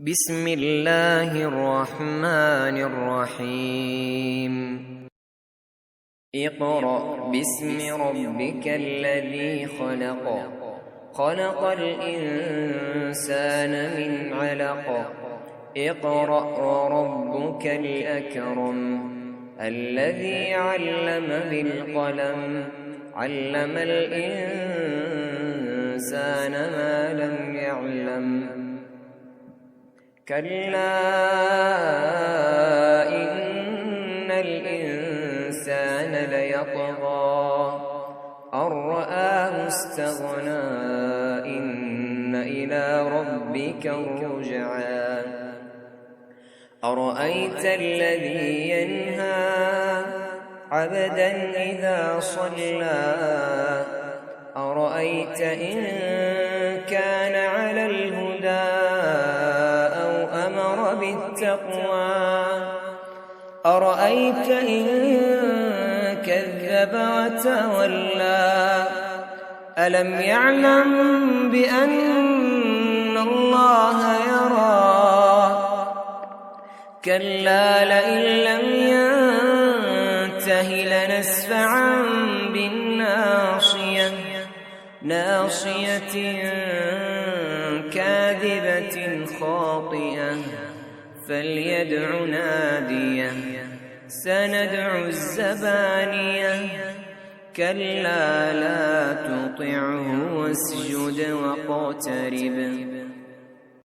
بسم الله الرحمن الرحيم. اقرأ باسم ربك الذي خلق. خلق الإنسان من علق. اقرأ وربك الأكرم الذي علم بالقلم علم الإنسان ما لم يعلم. كلا إن الإنسان ليطغى أن رآه استغنى إن إلى ربك الرجعى. أرأيت الذي ينهى عبدا إذا صلى أرأيت إن كان على الهدى أمر بالتقوى أرأيت إن كذب وتولى ألم يعلم بأن الله يرى. كلا لئن لم ينته لنسفعا بالناصية ناصية كاذبة خاطئة فليدع ناديه سندع الزبانية. كلا لا تطعه واسجد واقترب